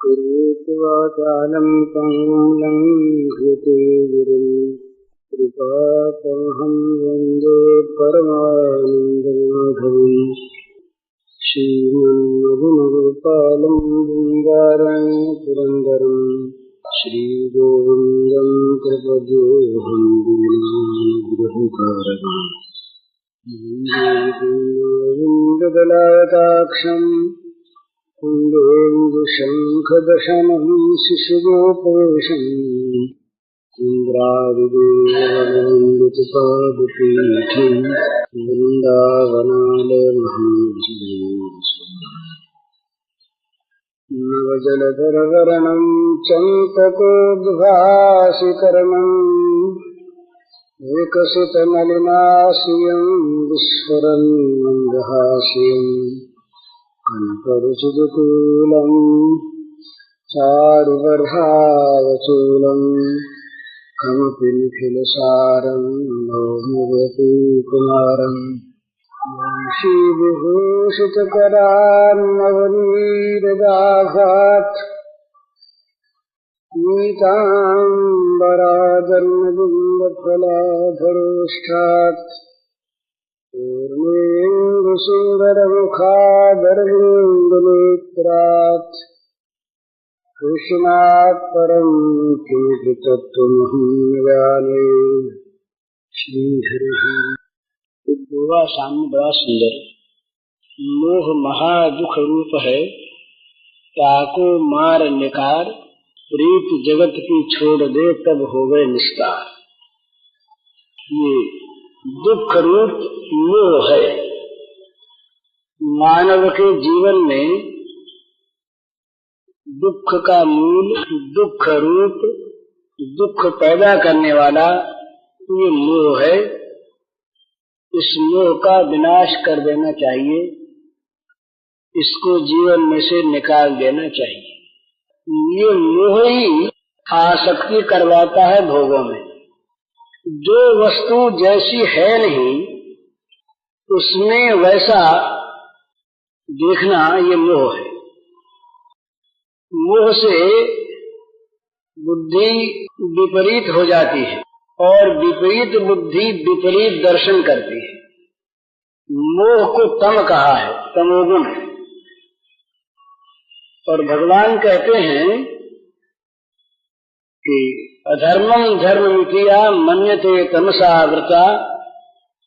करोत्वाचालं पङ्गुं लङ्घयते गिरिं कृपातमहं वन्दे परमानन्दमाधवम् श्रीमन्मधुनगोपालं वृन्दारं पुरन्दरं श्रीगोविन्दं प्रपद्योऽहं दीनानुग्रहकारकम् गोविन्ददलायताक्षम् कुन्देन्दुशङ्खदशनं शिशुगोपेशम् इन्द्रादिदेवनन्दितपादपीठम् वृन्दावनालयमहं नवजलधरवर्णं चम्पकोद्भासिकरणम् विकसितमलिनाशियं विस्फुरन् मन्दहास्यम् कनकरुचिदुकूलं चारुवर्हावचूलं कमपि निखिलसारं नौमि कुमारम् वंशीविभूषितकरान्नवनीरदाघात् नीताम्बरादर्मबिम्बफलाधरोष्ठात् पूर्णेन्दुसुन्दरमुखादरविन्दनेत्रात् कृष्णात् परं किमपि तत्त्वमहं न जाने। श्रीहरिः गोवा सामने बड़ा सुंदर। मोह महादुख रूप है, ताको मार निकार, प्रीत जगत की छोड़ दे तब हो गए निस्तार। ये दुख रूप मोह है। मानव के जीवन में दुख का मूल, दुख रूप, दुख पैदा करने वाला ये मोह है। इस मोह का विनाश कर देना चाहिए, इसको जीवन में से निकाल देना चाहिए। ये मोह ही आसक्ति करवाता है भोगों में। जो वस्तु जैसी है नहीं उसमें वैसा देखना ये मोह है। मोह से बुद्धि विपरीत हो जाती है और विपरीत बुद्धि विपरीत दर्शन करती है। मोह को तम कहा है, तमोगुण। और भगवान कहते हैं कि अधर्मं धर्ममितिया मन्यते तमसा वृता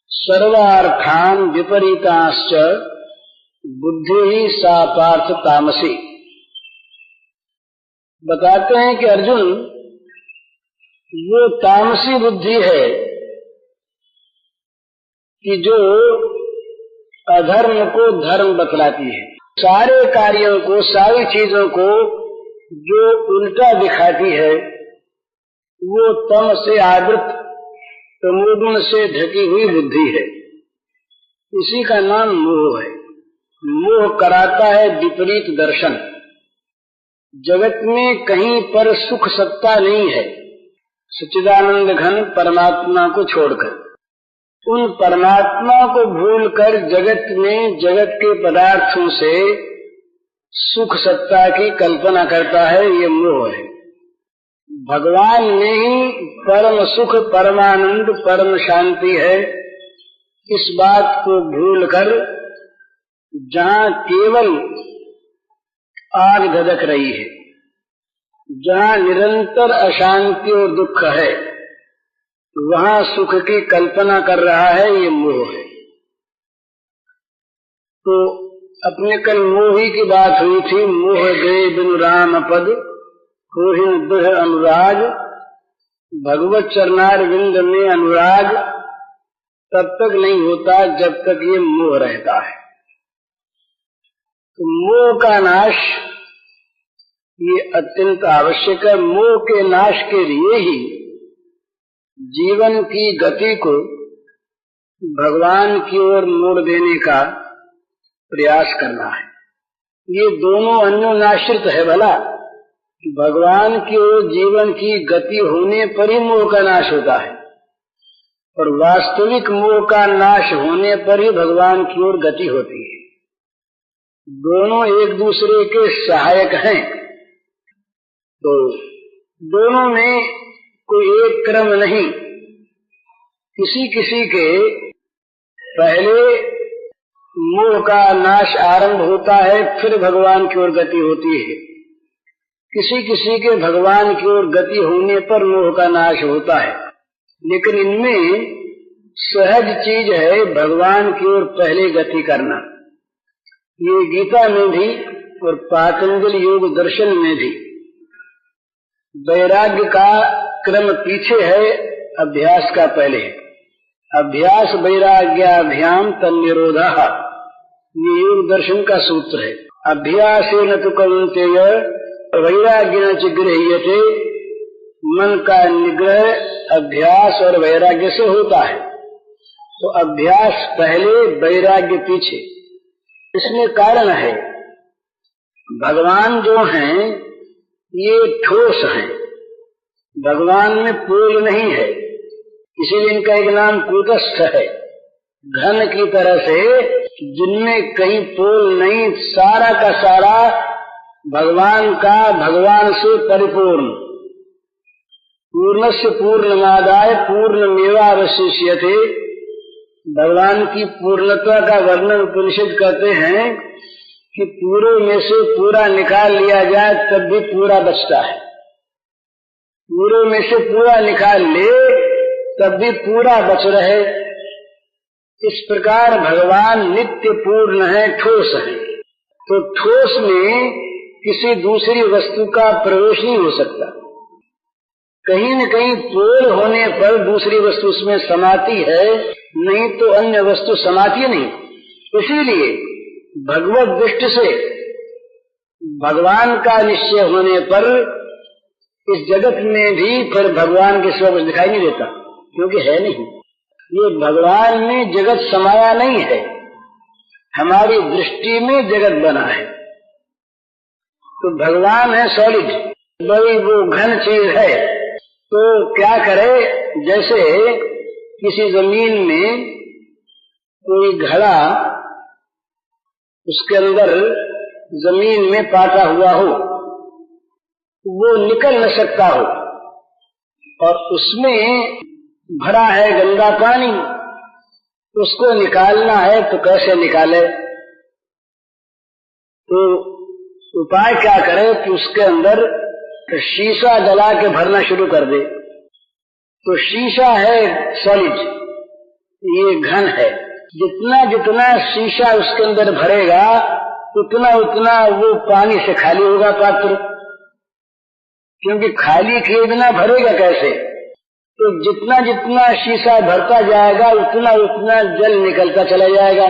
सर्वार्थान विपरीताश्च बुद्धि ही सा पार्थ तामसी। बताते हैं कि अर्जुन, वो तामसी बुद्धि है कि जो अधर्म को धर्म बतलाती है, सारे कार्यों को, सारी चीजों को जो उल्टा दिखाती है वो तम से आवृत, तमोगुण से ढकी हुई बुद्धि है। इसी का नाम मोह है। मोह कराता है विपरीत दर्शन। जगत में कहीं पर सुख सत्ता नहीं है सच्चिदानंद घन परमात्मा को छोड़कर। उन परमात्मा को भूलकर जगत में जगत के पदार्थों से सुख सत्ता की कल्पना करता है, ये मोह है। भगवान में ही परम सुख, परमानंद, परम शांति है। इस बात को भूलकर जहाँ केवल आग धधक रही है, जहाँ निरंतर अशांति और दुख है, वहाँ सुख की कल्पना कर रहा है, ये मोह है। तो अपने कल मोही की बात हुई थी। मोह दे बिनु राम पद होहिं दुह अनुराग, भगवत चरणार विंद में अनुराग तब तक नहीं होता जब तक ये मोह रहता है। तो मोह का नाश ये अत्यंत आवश्यक है। मोह के नाश के लिए ही जीवन की गति को भगवान की ओर मोड़ देने का प्रयास करना है। ये दोनों अन्योन्याश्रित है। भला भगवान की ओर जीवन की गति होने पर ही मोह का नाश होता है और वास्तविक मोह का नाश होने पर ही भगवान की ओर गति होती है। दोनों एक दूसरे के सहायक हैं। तो दोनों में कोई एक क्रम नहीं, किसी किसी के पहले मोह का नाश आरंभ होता है, फिर भगवान की ओर गति होती है। किसी किसी के भगवान की ओर गति होने पर मोह का नाश होता है। लेकिन इनमें सहज चीज है भगवान की ओर पहले गति करना। ये गीता में भी और पातंजलि योग दर्शन में भी वैराग्य का क्रम पीछे है, अभ्यास का पहले है। अभ्यास वैराग्याभ्याम तन्निरोधः, ये योग दर्शन का सूत्र है। अभ्यासेन तु कौन्तेय वैराग्येन च गृह्यते, मन का निग्रह अभ्यास और वैराग्य से होता है। तो अभ्यास पहले, वैराग्य पीछे। इसमें कारण है, भगवान जो हैं ये ठोस हैं, भगवान में पोल नहीं है, इसीलिए इनका एक नाम कूटस्थ है। घन की तरह से जिनमें कहीं पोल नहीं, सारा का सारा भगवान का, भगवान से परिपूर्ण। पूर्णस्य पूर्णमादाय पूर्णमेवावशिष्यते, भगवान की पूर्णता का वर्णन उपनिषद कहते हैं कि पूरे में से पूरा निकाल लिया जाए तब भी पूरा बचता है। पूरे में से पूरा निकाल ले तब भी पूरा बच रहे। इस प्रकार भगवान नित्य पूर्ण है, ठोस है। तो ठोस में किसी दूसरी वस्तु का प्रवेश नहीं हो सकता। कहीं न कहीं पोल होने पर दूसरी वस्तु उसमें समाती है, नहीं तो अन्य वस्तु समाती नहीं। इसीलिए भगवत दृष्टि से भगवान का निश्चय होने पर इस जगत में भी फिर भगवान के सिवा कुछ दिखाई नहीं देता, क्योंकि है नहीं। ये भगवान में जगत समाया नहीं है, हमारी दृष्टि में जगत बना है। तो भगवान है सॉलिड, बड़ी वो घन चीज है। तो क्या करे, जैसे किसी जमीन में कोई घड़ा, उसके अंदर जमीन में पाटा हुआ हो, वो निकल न सकता हो, और उसमें भरा है गंदा पानी, उसको निकालना है तो कैसे निकाले? तो उपाय क्या करे कि उसके अंदर शीशा जला के भरना शुरू कर दे। तो शीशा है सॉलिड, ये घन है। जितना जितना शीशा उसके अंदर भरेगा उतना उतना वो पानी से खाली होगा पात्र, क्योंकि खाली किए बिना भरेगा कैसे? तो जितना जितना शीशा भरता जाएगा उतना उतना जल निकलता चला जाएगा।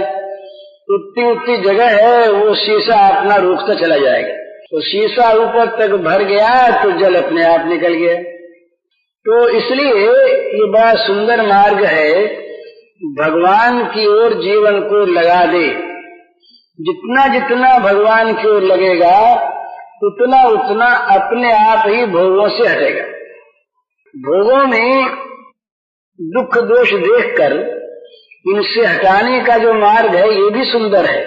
उतनी उतनी जगह है वो शीशा अपना रोकता चला जाएगा। तो शीशा ऊपर तक भर गया तो जल अपने आप निकल गया। तो इसलिए ये बड़ा सुंदर मार्ग है, भगवान की ओर जीवन को लगा दे। जितना जितना भगवान की ओर लगेगा उतना उतना अपने आप ही भोगों से हटेगा। भोगों में दुख दोष देखकर इनसे हटाने का जो मार्ग है ये भी सुंदर है,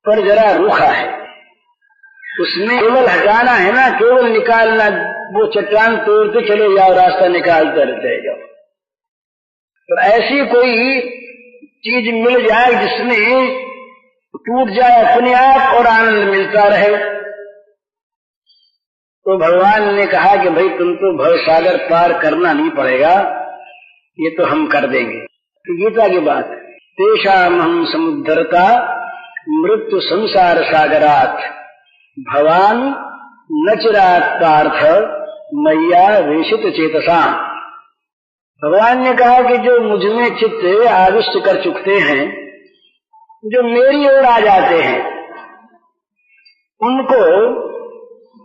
पर जरा रूखा है। उसमें केवल हटाना है ना, केवल निकालना, वो चट्टान तोड़ते चले जाओ, रास्ता निकालते रहते जाओ। तो ऐसी कोई चीज मिल जाए जिसमें टूट जाए अपने आप और आनंद मिलता रहे। तो भगवान ने कहा कि भाई तुमको भव सागर पार करना नहीं पड़ेगा, ये तो हम कर देंगे। तो गीता की बात, तेषाम हम समुद्धरता मृत्यु संसार सागरात भवान नचिरात पार्थ मैया वेशित चेतसा। भगवान ने कहा कि जो मुझमें चित्त आविष्ट कर चुकते हैं, जो मेरी ओर आ जाते हैं, उनको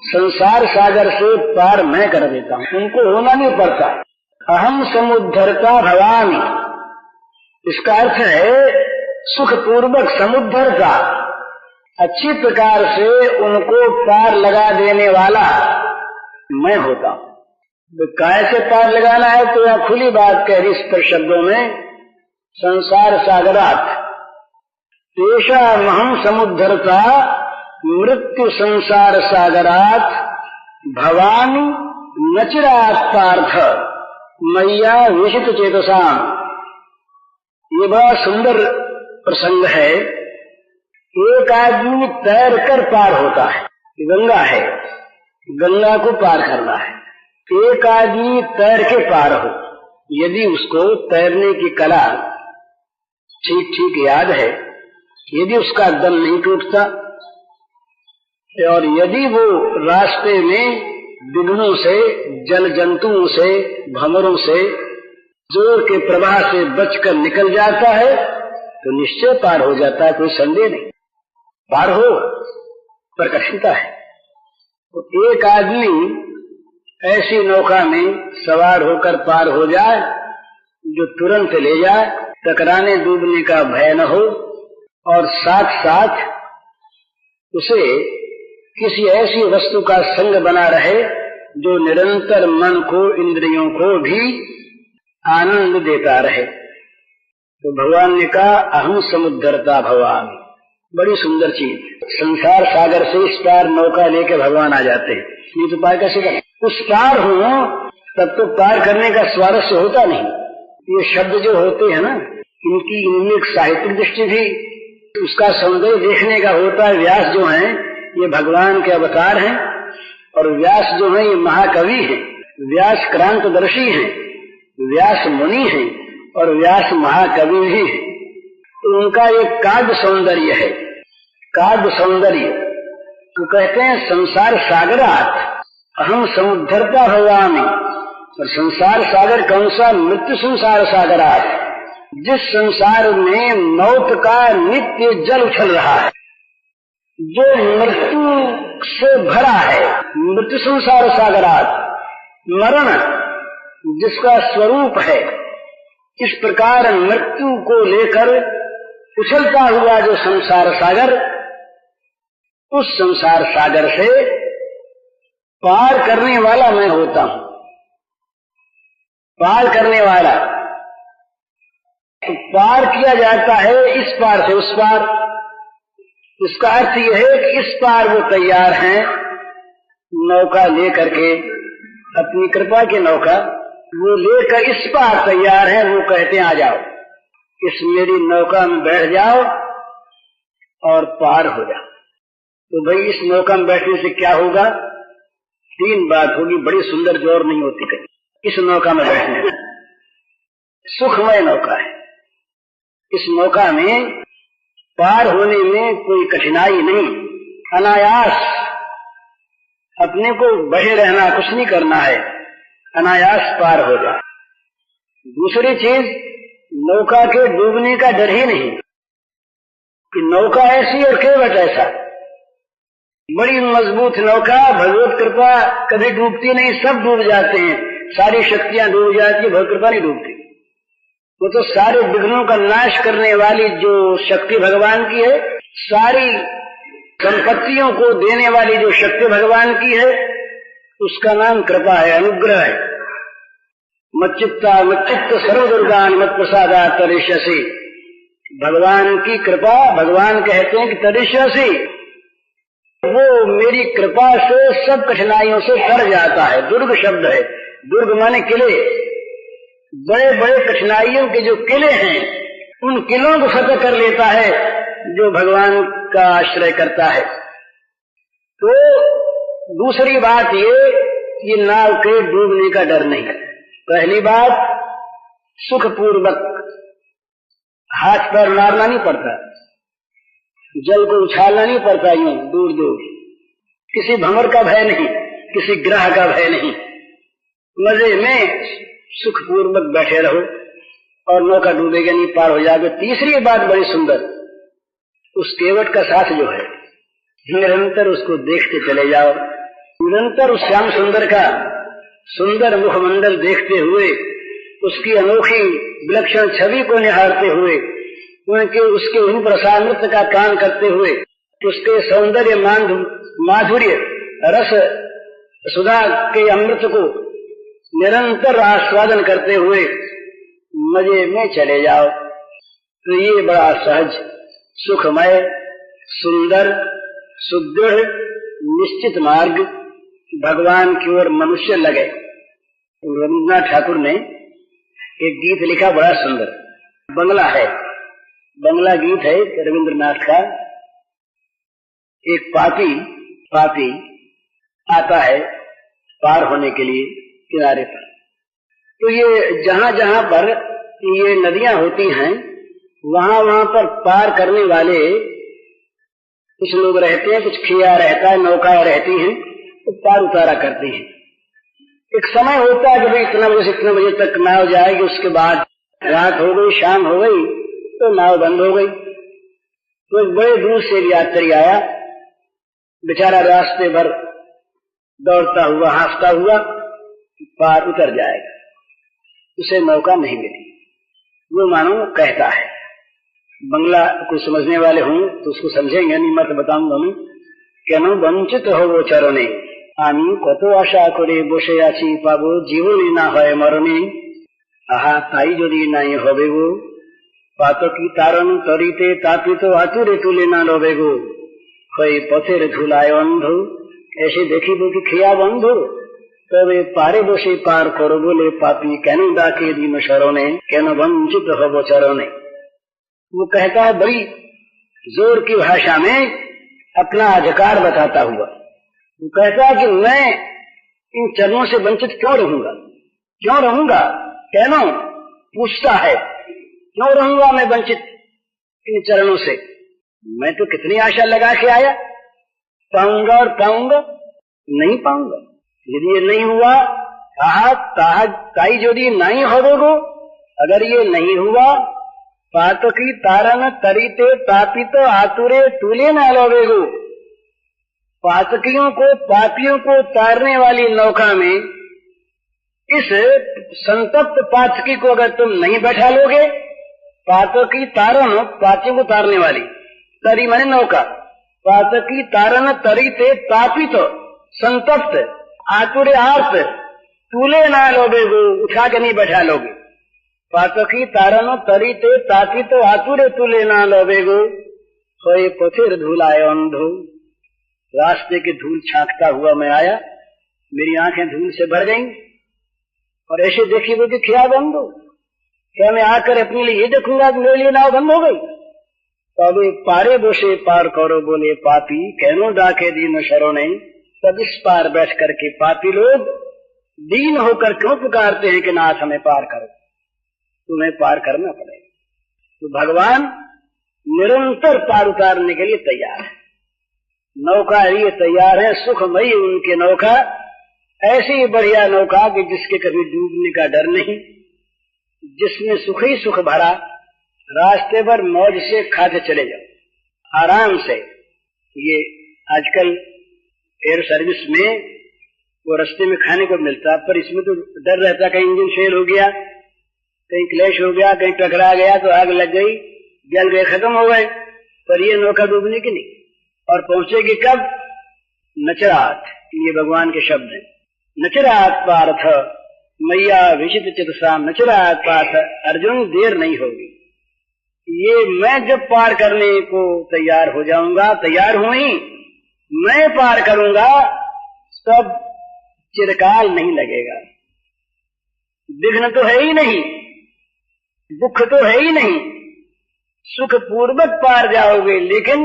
संसार सागर से पार मैं कर देता हूँ, उनको होना नहीं पड़ता। अहम समुद्धरता भवामी, इसका अर्थ है सुख पूर्वक समुद्धरता, अच्छी प्रकार से उनको पार लगा देने वाला मैं होता हूँ। काय से पार लगाना है तो यह खुली बात कह रही स्पष्ट शब्दों में, संसार सागरात तेषामहं समुद्धरता मृत्यु संसार सागरात भवानी नचिरात् पार्थ मैया विशित चेतसाम। ये बड़ा सुंदर प्रसंग है। एक आदमी तैर कर पार होता है, गंगा है, गंगा को पार करना है। एक आदमी तैर के पार हो, यदि उसको तैरने की कला ठीक ठीक याद है, यदि उसका दम नहीं टूटता और यदि वो रास्ते में विघ्नों से, जल जंतुओं से, भंवरों से, जोर के प्रवाह से बचकर निकल जाता है तो निश्चय पार हो जाता है, कोई संदेह नहीं। पार हो पर कठिनता है। तो एक आदमी ऐसी नौका में सवार होकर पार हो जाए जो तुरंत ले जाए, टकराने डूबने का भय न हो, और साथ साथ उसे किसी ऐसी वस्तु का संग बना रहे जो निरंतर मन को, इंद्रियों को भी आनंद देता रहे। तो भगवान ने कहा अहम समुद्धरता भवामी। बड़ी सुंदर चीज। संसार सागर से इस पार नौका लेके भगवान आ जाते हैं, नहीं तो पार कैसे करें? उस पार हो तब तो पार करने का स्वारस्य होता नहीं। ये शब्द जो होते हैं ना, इनमें एक साहित्यिक दृष्टि भी, उसका सौंदर्य देखने का होता है। व्यास जो हैं ये भगवान के अवतार हैं, और व्यास जो हैं ये महाकवि हैं, व्यास क्रांतदर्शी हैं, व्यास मुनि हैं और व्यास महाकवि भी हैं। तो उनका एक काव्य सौंदर्य है, काव्य सौंदर्य। तो कहते हैं संसार सागरात अहम समुद्धरता भवामी। और संसार सागर कौन सा? मृत्यु संसार सागरात, जिस संसार में मौत का नित्य जल उछल रहा है, जो मृत्यु से भरा है, मृत्यु संसार सागरात, मरण जिसका स्वरूप है, इस प्रकार मृत्यु को लेकर उछलता हुआ जो संसार सागर, उस संसार सागर से पार करने वाला मैं होता हूं। पार करने वाला तो पार किया जाता है इस पार से उस पार। इसका अर्थ यह है कि इस पार वो तैयार हैं नौका लेकर के, अपनी कृपा की नौका वो लेकर इस पार तैयार है। वो कहते हैं आ जाओ, इस मेरी नौका में बैठ जाओ और पार हो जाओ। तो भाई इस नौका में बैठने से क्या होगा? तीन बात होगी, बड़ी सुंदर, जोर नहीं होती कहीं। इस नौका में बैठने से सुखमय नौका है। इस नौका में पार होने में कोई कठिनाई नहीं, अनायास, अपने को बहे रहना, कुछ नहीं करना है, अनायास पार हो जाए। दूसरी चीज, नौका के डूबने का डर ही नहीं कि नौका ऐसी और केवट ऐसा। बड़ी मजबूत नौका, भगवत कृपा, कभी डूबती नहीं, सब डूब जाते हैं, सारी शक्तियां डूब जाती है, भगवत कृपा नहीं डूबती। वो तो सारे विघ्नों का नाश करने वाली जो शक्ति भगवान की है, सारी संपत्तियों को देने वाली जो शक्ति भगवान की है, उसका नाम कृपा है, अनुग्रह है। मच्चित्ता मच्चित्त सर्वदुर्गान मत प्रसादा तरिष्यसि। भगवान की कृपा, भगवान कहते हैं कि तरिष्यसि, वो मेरी कृपा से सब कठिनाइयों से तर जाता है। दुर्ग शब्द है, दुर्ग माने किले, बड़े बड़े कठिनाइयों के जो किले हैं, उन किलों को फतह कर लेता है जो भगवान का आश्रय करता है। तो दूसरी बात ये नाव के डूबने का डर नहीं है। पहली बात, सुखपूर्वक हाथ पैर मारना नहीं पड़ता, जल को उछालना नहीं पड़ता यूं दूर दूर, किसी भंवर का भय नहीं, किसी ग्रह का भय नहीं, मजे में सुखपूर्वक बैठे रहो और नौका डूबेगा नहीं, पार हो जाओगे। तीसरी बात बड़ी सुंदर, उस केवट का साथ जो है, निरंतर उसको देखते चले जाओ, निरंतर उस श्याम सुंदर का सुंदर मुखमंडल देखते हुए, उसकी अनोखी विलक्षण छवि को निहारते हुए, उनके उसके उन प्रसामृत का पान करते हुए, उसके सौंदर्य माधुर्य रस सुधा के अमृत को निरंतर आस्वादन करते हुए मजे में चले जाओ। तो ये बड़ा सहज, सुखमय, सुंदर, सुदृढ़, निश्चित मार्ग भगवान की ओर मनुष्य लगे। रविन्द्रनाथ ठाकुर ने एक गीत लिखा बड़ा सुंदर, बंगला है, बंगला गीत है रविन्द्रनाथ का। एक पापी आता है पार होने के लिए किनारे पर। तो ये जहां जहां पर ये नदियां होती हैं वहां पर पार करने वाले कुछ लोग रहते हैं, कुछ खिया रहता है, नौकाएं रहती हैं, तो पार उतारा करती हैं। एक समय होता है कि भाई इतना बजे से इतने बजे तक नाव जाएगी, उसके बाद रात हो गई, शाम हो गई तो नाव बंद हो गई। तो एक बड़े दूर से यात्री आया, बेचारा रास्ते भर दौड़ता हुआ हाँफता हुआ पार उतर जाएगा, उसे मौका नहीं मिली। वो मानो कहता है, बंगला को समझने वाले हों तो उसको समझेंगे, नहीं मैं तो बताऊंगा मैं। কেন বঞ্চিত হব চরণে আমি কত আশা করে বসে আছি পাবো জীবনে না হয় মরণে আহা তাই যদি নাই হবে গো পাতকি তারণ তরিতে তাপিত আতুরে তুলে না রবে গো হয়ে পথের ধুলায় অন্ধ এসে দেখিব কি খেয়া বন্ধ তবে পারে বসে পার করো বলে পাপী কেন ডাকে দিন শরণে কেন বঞ্চিত হব চরণে। वो कहता है बड़ी जोर की भाषा में अपना अधिकार बताता हुआ, वो कहता है कि मैं इन चरणों से वंचित क्यों रहूंगा कहना पूछता है, क्यों रहूंगा मैं वंचित इन चरणों से। मैं तो कितनी आशा लगा के आया, पाऊंगा और पाऊंगा, नहीं पाऊंगा। यदि ये नहीं हुआ ताई यदि नहीं होगो, अगर ये नहीं हुआ पातकी तारन तरीते तापित आतुरे तुले न लोवेगो, पातकियों को पापियों को तारने वाली नौका में इस संतप्त पातकी को अगर तुम नहीं बैठा लोगे, पातकी तारन पापियों को तारने वाली, तरी माने नौका, पातकी तारन तरीते तापित संतप्त आतुरे आर्त तुले न लोवेगो, उठा के नहीं बैठा लोगे। पातकी तारन तरीते तापित आतुरे तुले ना लोवेगो होए पथिर धूलाए अंधो। रास्ते की धूल छांकता हुआ मैं आया, मेरी आंखें धूल से भर गईं और ऐसे देखी वो कि क्या बंद हो, क्या मैं आकर अपने लिए ये देखूंगा कि मेरे लिए नाव बंद हो गई। तब पारे बोसे पार करो बोले पापी कहनो डाके दीन शरोने। तब इस पार बैठ करके पापी लोग दीन होकर क्यों पुकारते हैं कि नाथ हमें पार करो, तुम्हें पार करना पड़ेगा। तो भगवान निरंतर पार उतारने के लिए तैयार है, नौका लिए तैयार है, सुखमयी उनकी नौका, ऐसी बढ़िया नौका कि जिसके कभी डूबने का डर नहीं, जिसमें सुख ही सुख भरा, रास्ते भर मौज से खाते चले जाओ आराम से। ये आजकल एयर सर्विस में वो रास्ते में खाने को मिलता, पर इसमें तो डर रहता कहीं इंजन फेल हो गया, कहीं क्लेश हो गया, कहीं टकरा गया तो आग लग गई, जल गए, खत्म हो गए। पर ये नौका डूबने की नहीं, और पहुंचेगी कब? नचरात, ये भगवान के शब्द हैं। नचरात पार्थ मैया विचित चितसा नचरात पार्थ, अर्जुन देर नहीं होगी। ये मैं जब पार करने को तैयार हो जाऊंगा, तैयार हुई, मैं पार करूंगा, तब चिरकाल नहीं लगेगा। विघ्न तो है ही नहीं, दुख तो है ही नहीं, सुख पूर्वक पार जाओगे, लेकिन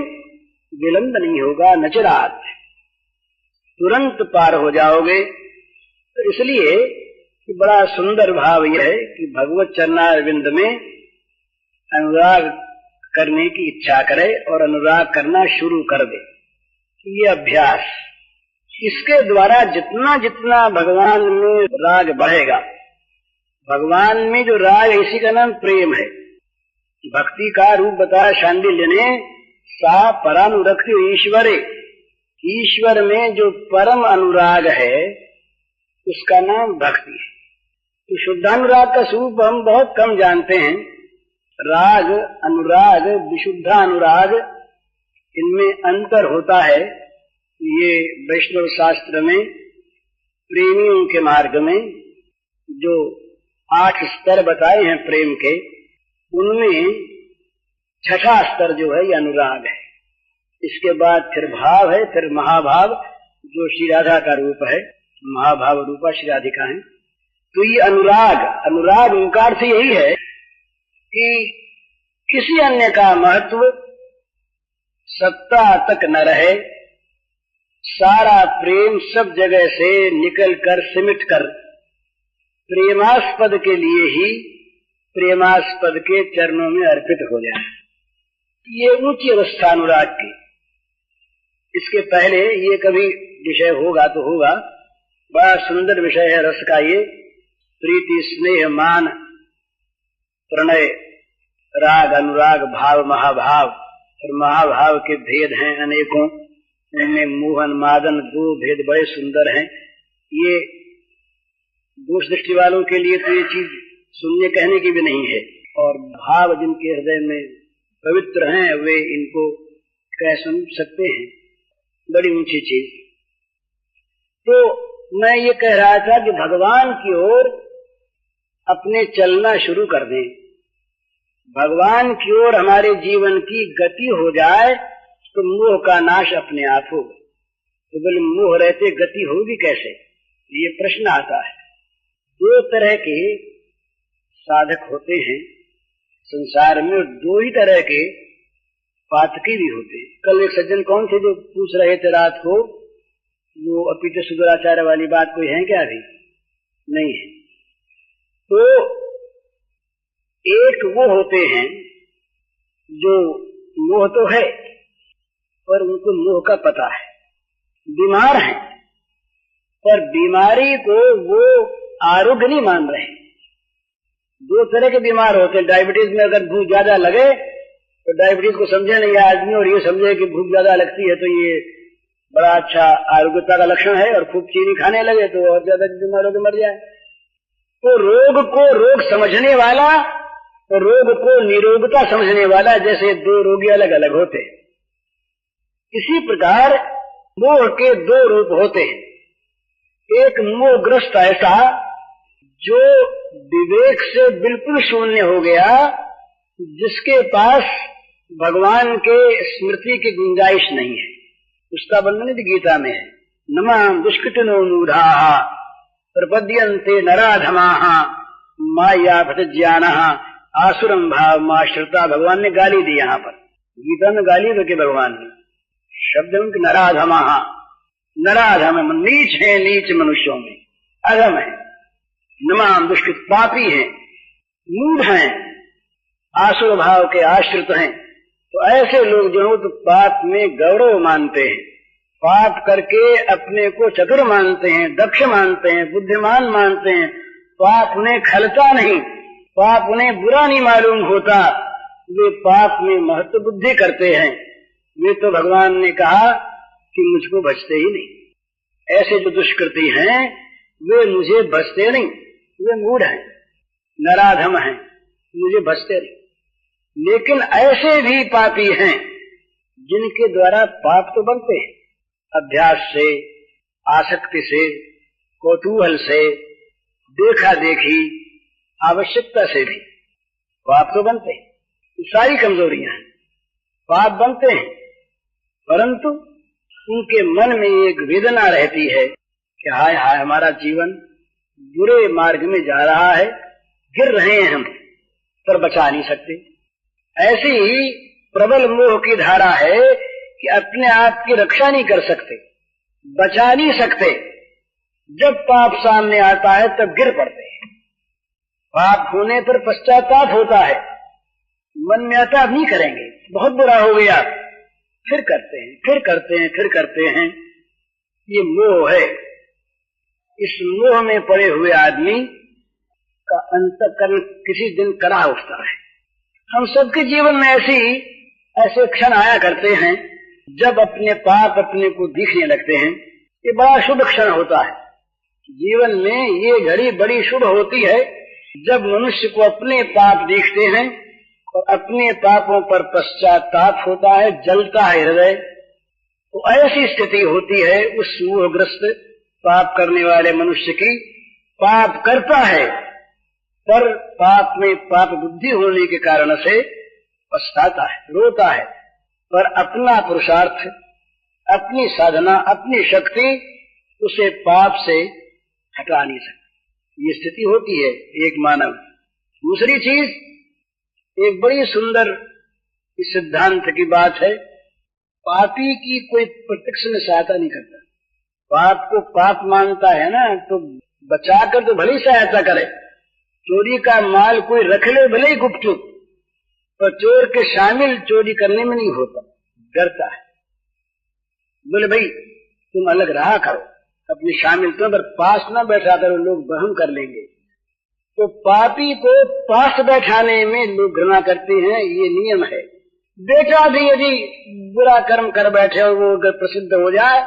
विलंब नहीं होगा, नचरात तुरंत पार हो जाओगे। तो इसलिए कि बड़ा सुंदर भाव यह है कि भगवत चरणारविंद में अनुराग करने की इच्छा करे और अनुराग करना शुरू कर दे। ये अभ्यास, इसके द्वारा जितना जितना भगवान में राग बढ़ेगा, भगवान में जो राग है इसी का नाम प्रेम है। भक्ति का रूप बताया शांडिल्य ने, सा परानुरक्ति ईश्वरे, ईश्वर में जो परम अनुराग है उसका नाम भक्ति है। तो शुद्धानुराग का स्वरूप हम बहुत कम जानते हैं। राग, अनुराग, विशुद्धानुराग, इनमें अंतर होता है। ये वैष्णव शास्त्र में प्रेमियों के मार्ग में जो 8 स्तर बताए हैं प्रेम के, उनमें छठा स्तर जो है ये अनुराग है। इसके बाद फिर भाव है, फिर महाभाव, जो श्री राधा का रूप है, महाभाव रूपा श्री राधिका है। तो ये अनुराग उनका अर्थ यही है कि किसी अन्य का महत्व सत्ता तक न रहे, सारा प्रेम सब जगह से निकल कर सिमट कर प्रेमास्पद के लिए ही प्रेमास्पद के चरणों में अर्पित हो जाए। ये ऊंची अवस्था अनुराग की। इसके पहले ये कभी विषय होगा तो होगा, बड़ा सुंदर विषय है रस का ये। प्रीति स्नेह मान प्रणय राग अनुराग भाव महाभाव, और महाभाव के भेद हैं अनेकों, इनमें मोहन मादन दो भेद बड़े सुंदर हैं। ये दूर दृष्टि वालों के लिए तो ये चीज सुनने कहने की भी नहीं है, और भाव जिनके हृदय में पवित्र हैं वे इनको कह सुन सकते हैं, बड़ी ऊंची चीज। तो मैं ये कह रहा था कि भगवान की ओर अपने चलना शुरू कर दें, भगवान की ओर हमारे जीवन की गति हो जाए तो मोह का नाश अपने आप होगा। तो बोले मोह रहते गति होगी कैसे, ये प्रश्न आता है। दो तरह के साधक होते हैं संसार में, दो ही तरह के पातकी भी होते हैं। कल एक सज्जन कौन थे जो पूछ रहे थे रात को, वो अपीत सुदराचार्य वाली बात कोई है क्या? अभी नहीं है। तो एक वो होते हैं जो मोह तो है पर उनको मोह का पता है, बीमार हैं पर बीमारी को वो आरोग्य नहीं मान रहे। दो तरह के बीमार होते हैं। डायबिटीज में अगर भूख ज्यादा लगे तो डायबिटीज को समझे नहीं आदमी, और ये समझे कि भूख ज्यादा लगती है तो ये बड़ा अच्छा आरोग्यता का लक्षण है, और खूब चीनी खाने लगे तो और ज्यादा बीमार होकर मर जाए। तो रोग को रोग समझने वाला और रोग को निरोगता समझने वाला, जैसे दो रोगी अलग अलग होते हैं, इसी प्रकार मोह के दो रूप होते हैं। एक मोहग्रस्त ऐसा जो विवेक से बिल्कुल शून्य हो गया, जिसके पास भगवान के स्मृति की गुंजाइश नहीं है। उसका वर्णन गीता में है, नमाम दुष्कृतिनो मूढ़ाः प्रपद्यन्ते नराधमाः माया भटज्ञानः आसुरम भाव माश्रिता। भगवान ने गाली दी, यहाँ पर गीता में गाली दो के भगवान ने शब्द उनके नराधमाः, नराधम नीच है, नीच मनुष्यों में अधम है। नमाम दुष्कृत पापी है, मूढ़ हैं, आसुर भाव के आश्रित हैं। तो ऐसे लोग जो तो पाप में गौरव मानते हैं, पाप करके अपने को चतुर मानते हैं, दक्ष मानते हैं, बुद्धिमान मानते हैं। पाप उन्हें खलता नहीं, पाप उन्हें बुरा नहीं मालूम होता, वे पाप में महत्व बुद्धि करते हैं। वे तो भगवान ने कहा कि मुझको बचते ही नहीं। ऐसे जो दुष्कृति हैं वे मुझे बचते नहीं, वे मूढ़ हैं, नराधम हैं, मुझे बचते नहीं। लेकिन ऐसे भी पापी हैं जिनके द्वारा पाप तो बनते हैं, अभ्यास से, आसक्ति से, कौतूहल से, देखा देखी, आवश्यकता से भी पाप तो बनते हैं। सारी कमजोरियां हैं, पाप बनते हैं, परंतु उनके मन में एक वेदना रहती है कि हाय हाय हमारा जीवन बुरे मार्ग में जा रहा है, गिर रहे हैं हम, पर बचा नहीं सकते। ऐसी ही प्रबल मोह की धारा है कि अपने आप की रक्षा नहीं कर सकते, बचा नहीं सकते। जब पाप सामने आता है तब गिर पड़ते हैं। पाप होने पर पश्चाताप होता है, मन में आता अब नहीं करेंगे, बहुत बुरा हो गया, फिर करते हैं, फिर करते हैं, फिर करते हैं। ये मोह है। इस मोह में पड़े हुए आदमी का अंतःकरण किसी दिन कड़ा उठता है। हम सबके जीवन में ऐसे क्षण आया करते हैं जब अपने पाप अपने को दिखने लगते हैं। ये बड़ा शुभ क्षण होता है जीवन में। ये घड़ी बड़ी शुभ होती है जब मनुष्य को अपने पाप दिखते हैं और अपने पापों पर पश्चाताप होता है, जलता है हृदय। तो ऐसी स्थिति होती है उस मोहग्रस्त पाप करने वाले मनुष्य की। पाप करता है पर पाप में पाप बुद्धि होने के कारण से पछताता है, रोता है, पर अपना पुरुषार्थ, अपनी साधना, अपनी शक्ति उसे पाप से हटा नहीं सकती। ये स्थिति होती है एक मानव। दूसरी चीज, एक बड़ी सुंदर इस सिद्धांत की बात है, पापी की कोई प्रत्यक्ष में सहायता नहीं करता। पाप को पाप मानता है ना, तो बचाकर तो भले ही सहायता करे। चोरी का माल कोई रख ले भले ही गुपचुप, पर चोर के शामिल चोरी करने में नहीं होता, डरता है। बोले भाई तुम अलग रहा करो, अपने शामिल तो, पर पास न बैठा करो, लोग वहम कर लेंगे। तो पापी को पास बैठाने में लोग घृणा करते हैं, ये नियम है। बेटा भी यदि बुरा कर्म कर बैठे और वो अगर प्रसिद्ध हो जाए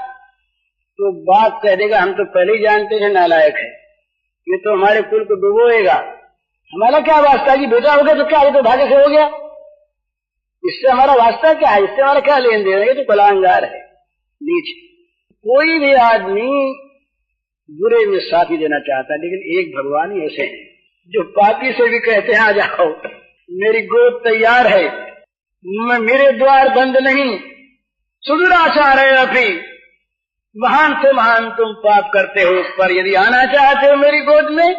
तो बात कह देगा हम तो पहले ही जानते थे नालायक है, ये तो हमारे कुल को डुबोएगा, हमारा क्या वास्ता जी, बेटा हो गया तो क्या, ये तो भाग्य से हो गया, इससे हमारा वास्ता क्या है, इससे हमारा क्या लेन देन है, ये तो बलांगार है, नीच। कोई भी आदमी बुरे में साथ ही देना चाहता है, लेकिन एक भगवान ही ऐसे हैं जो पापी से भी कहते हैं आ जाओ, मेरी गोद तैयार है, मेरे द्वार बंद नहीं, सुदूर आचार है, अभी महान से महान तुम पाप करते हो, पर यदि आना चाहते हो मेरी गोद में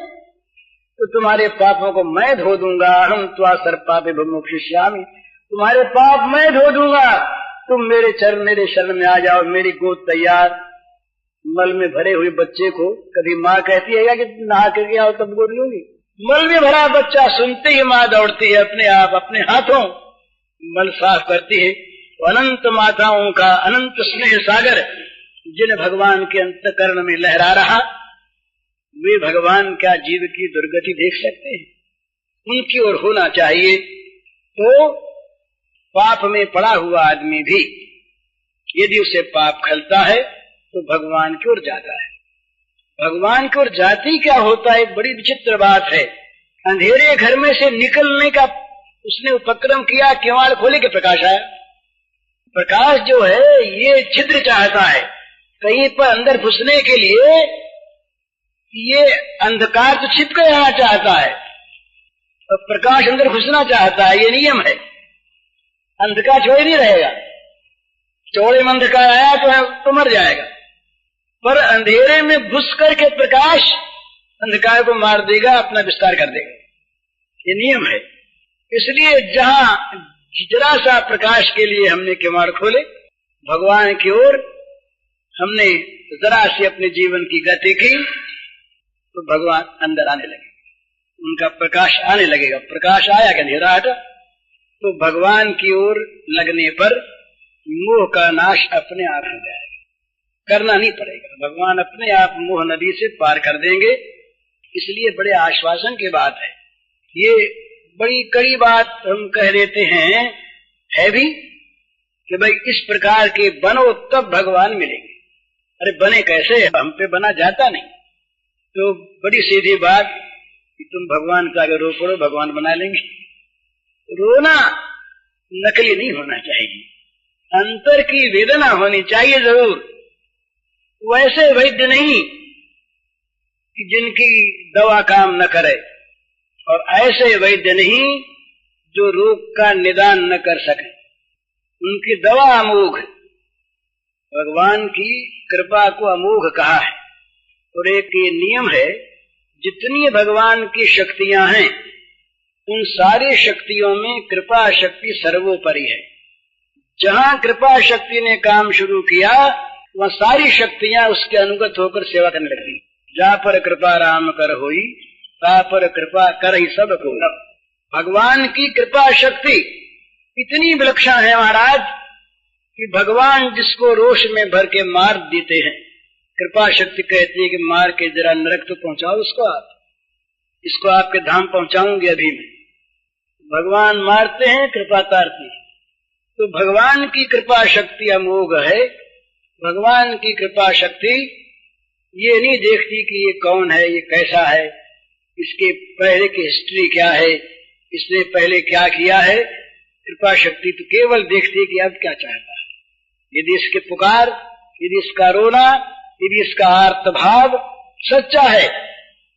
तो तुम्हारे पापों को मैं धो दूंगा। हम त्वा सर्पापे विमुक्षिष्यामि, तुम्हारे पाप मैं धो दूंगा, तुम मेरे शरण में आ जाओ, मेरी गोद तैयार। मल में भरे हुए बच्चे को कभी माँ कहती है कि नहा करके आओ तब गोद लूंगी? मल में भरा बच्चा सुनते ही माँ दौड़ती है, अपने आप अपने हाथों मल साफ करती है। अनंत माताओं का अनंत स्नेह सागर जिन भगवान के अंतकरण में लहरा रहा, वे भगवान क्या जीव की दुर्गति देख सकते हैं? उनकी ओर होना चाहिए। तो पाप में पड़ा हुआ आदमी भी यदि उसे पाप खलता है तो भगवान की ओर जाता है। भगवान की ओर जाती क्या होता है, एक बड़ी विचित्र बात है। अंधेरे घर में से निकलने का उसने उपक्रम किया, किवाड़ खोले के प्रकाश आया। प्रकाश जो है ये छिद्र चाहता है, कहीं पर अंदर घुसने के लिए ये अंधकार तो छिप कर आना चाहता है और प्रकाश अंदर घुसना चाहता है, ये नियम है। अंधकार छोड़ नहीं रहेगा, चौड़े में अंधकार आया तो मर जाएगा, पर अंधेरे में घुस करके प्रकाश अंधकार को मार देगा, अपना विस्तार कर देगा, ये नियम है। इसलिए जहां जरा सा प्रकाश के लिए हमने किवाड़ खोले, भगवान की ओर हमने जरा सी अपने जीवन की गति की, तो भगवान अंदर आने लगे, उनका प्रकाश आने लगेगा। प्रकाश आया कि अंधेरा हटा, तो भगवान की ओर लगने पर मोह का नाश अपने आप हो जाएगा, करना नहीं पड़ेगा, भगवान अपने आप मोह नदी से पार कर देंगे। इसलिए बड़े आश्वासन की बात है। ये बड़ी कड़ी बात हम कह देते हैं, है भी कि भाई इस प्रकार के बनो तब भगवान मिलेंगे। अरे बने कैसे, हम पे बना जाता नहीं। तो बड़ी सीधी बात कि तुम भगवान का आगे रो पड़ो, भगवान बना लेंगे। रोना नकली नहीं होना चाहिए, अंतर की वेदना होनी चाहिए जरूर। वैसे वैद्य नहीं कि जिनकी दवा काम न करे, और ऐसे वैद्य नहीं जो रोग का निदान न कर सके, उनकी दवा अमोघ। भगवान की कृपा को अमोघ कहा है। और एक ये नियम है, जितनी भगवान की शक्तियां हैं उन सारी शक्तियों में कृपा शक्ति सर्वोपरि है। जहां कृपा शक्ति ने काम शुरू किया वह सारी शक्तियां उसके अनुगत होकर सेवा करने लगती। जहां पर कृपा राम कर होई, ता पर कृपा कर ही सब को। भगवान की कृपा शक्ति इतनी विलक्षण है महाराज कि भगवान जिसको रोष में भर के मार देते हैं, कृपा शक्ति कहती है कि मार के जरा नरक तो पहुंचाओ उसको, आप इसको आपके धाम पहुंचाऊंगे अभी मैं। भगवान मारते हैं, कृपा तारती है। तो भगवान की कृपा शक्ति अमोघ है। भगवान की कृपा शक्ति ये नहीं देखती कि ये कौन है, ये कैसा है, इसके पहले की हिस्ट्री क्या है, इसने पहले क्या किया है। कृपा शक्ति तो केवल देखती है कि अब क्या चाहता है। यदि इसके पुकार, यदि इसका रोना, यदि इसका आर्तभाव सच्चा है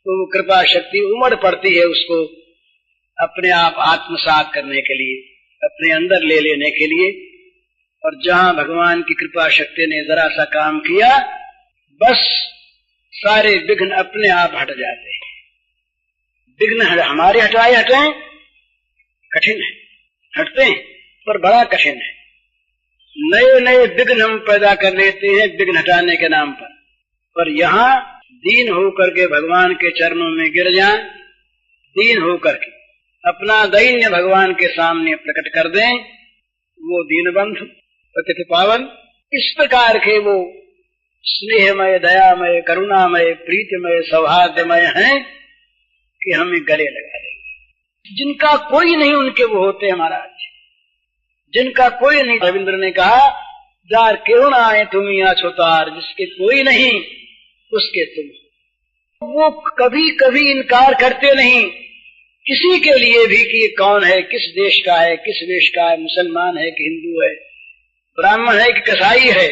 तो वो कृपा शक्ति उमड़ पड़ती है उसको अपने आप आत्मसात करने के लिए, अपने अंदर ले लेने के लिए। और जहाँ भगवान की कृपा शक्ति ने जरा सा काम किया, बस सारे विघ्न अपने आप हट जाते हैं। विघ्न हमारे हटाए कठिन है, हटते हैं पर बड़ा कठिन है। नए नए विघ्न हम पैदा कर लेते हैं विघ्न हटाने के नाम पर यहाँ दीन होकर के भगवान के चरणों में गिर जाएं, दीन होकर के अपना दैन्य भगवान के सामने प्रकट कर दें, वो दीनबंधु पतित पावन इस प्रकार के वो स्नेहमय, दयामय, करुणामय, प्रीतिमय, सौहार्दमय हैं कि हमें गले लगा देंगे। जिनका कोई नहीं उनके वो होते हैं महाराज, जिनका कोई नहीं। रविंद्र ने कहा, जार क्यों ना आए तुम या छोतार, जिसके कोई नहीं उसके तुम। वो कभी कभी इनकार करते नहीं किसी के लिए भी कि कौन है, किस देश का है, किस वेश का है, मुसलमान है कि हिंदू है, ब्राह्मण है कि कसाई है,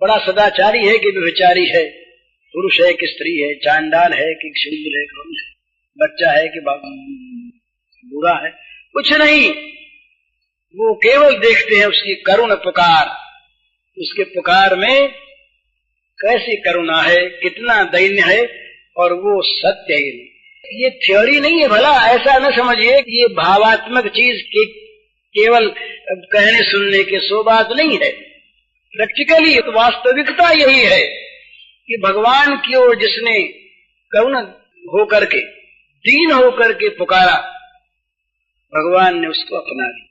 बड़ा सदाचारी है कि व्यभिचारी है, पुरुष है कि स्त्री है, चांडाल है कि शूद्र है, कौन है, बच्चा है कि बुरा है, कुछ नहीं। वो केवल देखते हैं उसकी करुण पुकार, उसके पुकार में कैसी करुणा है, कितना दैन्य है, और वो सत्य है। ये थ्योरी नहीं है, भला ऐसा न समझिए कि ये भावात्मक चीज के केवल कहने सुनने के सो बात नहीं है। प्रैक्टिकली वास्तविकता यही है कि भगवान की ओर जिसने करुण होकर के, दीन होकर के पुकारा, भगवान ने उसको अपना लिया।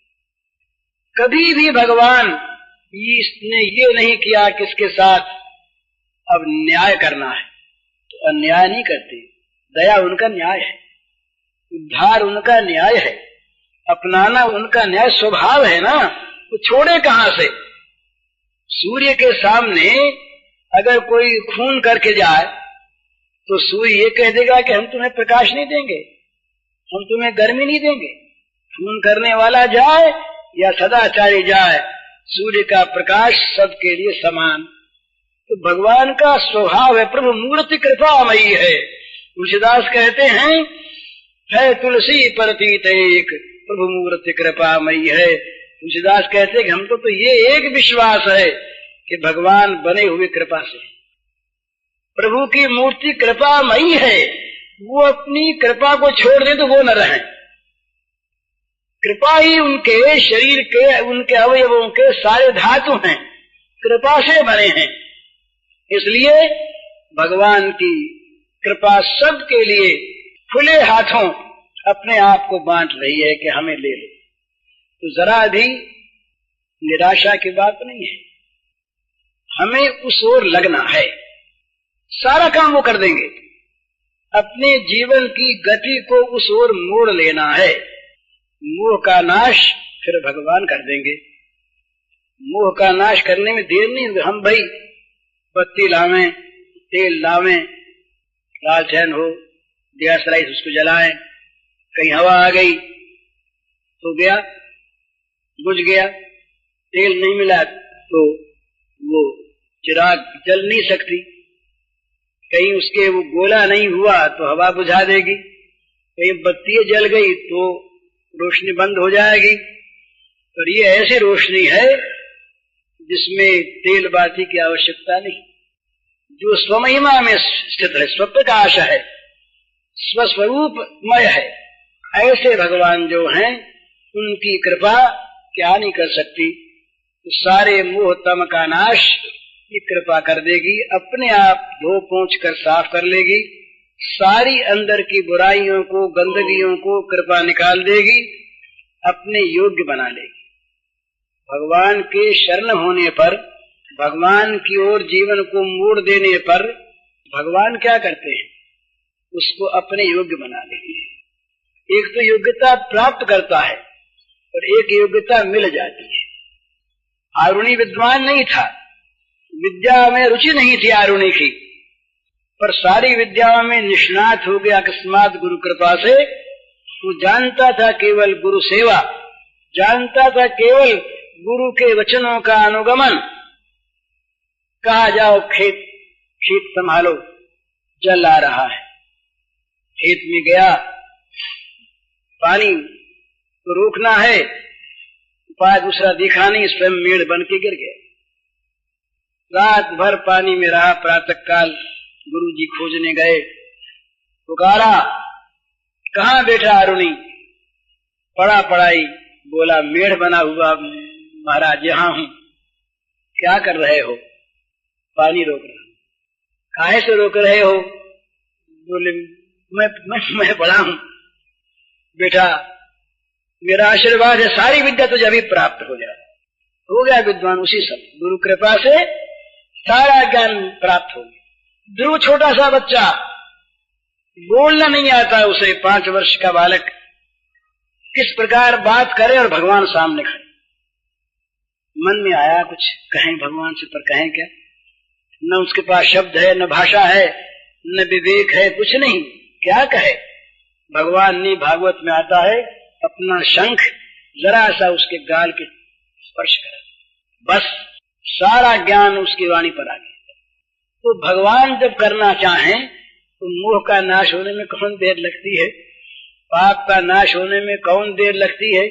कभी भी भगवान इसने ये नहीं किया कि इसके साथ अब न्याय करना है, तो अन्याय नहीं करते। दया उनका न्याय है, उद्धार उनका न्याय है, अपनाना उनका न्याय स्वभाव है ना। वो छोड़े कहाँ से? सूर्य के सामने अगर कोई खून करके जाए तो सूर्य ये कह देगा कि हम तुम्हें प्रकाश नहीं देंगे, हम तुम्हें गर्मी नहीं देंगे। खून करने वाला जाए या सदाचारी जाए, सूर्य का प्रकाश सबके लिए समान। तो भगवान का स्वभाव है, प्रभु मूर्ति कृपामयी है। तुलसीदास कहते हैं, है तुलसी प्रतीत एक, प्रभु मूर्ति कृपामयी है। तुलसीदास कहते हैं कि हमको तो ये एक विश्वास है कि भगवान बने हुए कृपा से, प्रभु की मूर्ति कृपामयी है। वो अपनी कृपा को छोड़ दें तो वो न रहे। कृपा ही उनके शरीर के, उनके अवयवों के सारे धातु हैं, कृपा से बने हैं। इसलिए भगवान की कृपा सबके लिए खुले हाथों अपने आप को बांट रही है कि हमें ले लो। तो जरा भी निराशा की बात नहीं है, हमें उस ओर लगना है, सारा काम वो कर देंगे। अपने जीवन की गति को उस ओर मोड़ लेना है। मोह का नाश फिर भगवान कर देंगे। मोह का नाश करने में देर नहीं होगी। हम भाई बत्ती लावें, तेल लावें, लालटेन हो, दिया सलाइस उसको जलाएं, कहीं हवा आ गई तो गया, बुझ गया, तेल नहीं मिला तो वो चिराग जल नहीं सकती, कहीं उसके वो गोला नहीं हुआ तो हवा बुझा देगी, कहीं बत्ती जल गई तो रोशनी बंद हो जाएगी। और ये ऐसी रोशनी है जिसमें तेल बाती की आवश्यकता नहीं, जो स्वमहिमा में स्थित है, स्वप्रकाश है, स्वस्वरूपमय है। ऐसे भगवान जो हैं उनकी कृपा क्या नहीं कर सकती। तो सारे मोह तम का नाश ये कृपा कर देगी, अपने आप धो पोंछ कर साफ कर लेगी। सारी अंदर की बुराइयों को, गंदगियों को कृपा निकाल देगी, अपने योग्य बना लेगी। भगवान के शरण होने पर, भगवान की ओर जीवन को मोड़ देने पर भगवान क्या करते हैं? उसको अपने योग्य बना लेते हैं। एक तो योग्यता प्राप्त करता है और एक योग्यता मिल जाती है। आरुणि विद्वान नहीं था, विद्या में रुचि नहीं थी आरुणि की, पर सारी विद्याओं में निष्णात हो गया अकस्मात गुरु कृपा से। वो जानता था केवल गुरु सेवा, जानता था केवल गुरु के वचनों का अनुगमन। कहा जाओ खेत संभालो, जल आ रहा है, खेत में गया, पानी तो रोकना है, उपाय दूसरा दिखा नहीं, स्वयं मेड़ बन के गिर गए। रात भर पानी में रहा। प्रातः काल गुरुजी खोजने गए, पुकारा, कहाँ बैठा अरुणी? पड़ा पड़ाई। बोला, मेढ़ बना हुआ महाराज, यहाँ हूँ। क्या कर रहे हो? पानी रोक रहा हूँ। काहे से रोक रहे हो? बोले, मैं बड़ा हूँ बेटा, मेरा आशीर्वाद है, सारी विद्या तुझे अभी प्राप्त हो जाए। हो गया विद्वान उसी समय, गुरु कृपा से सारा ज्ञान प्राप्त हो गया। ध्रुव छोटा सा बच्चा, बोलना नहीं आता उसे, 5 वर्ष का बालक किस प्रकार बात करे और भगवान सामने खड़े। मन में आया कुछ कहें भगवान से, पर कहें क्या? न उसके पास शब्द है, न भाषा है, न विवेक है, कुछ नहीं, क्या कहे? भगवान ने भागवत में आता है, अपना शंख जरा सा उसके गाल के स्पर्श करा, बस सारा ज्ञान उसकी वाणी पर आ गया। तो भगवान जब करना चाहें तो मोह का नाश होने में कौन देर लगती है, पाप का नाश होने में कौन देर लगती है,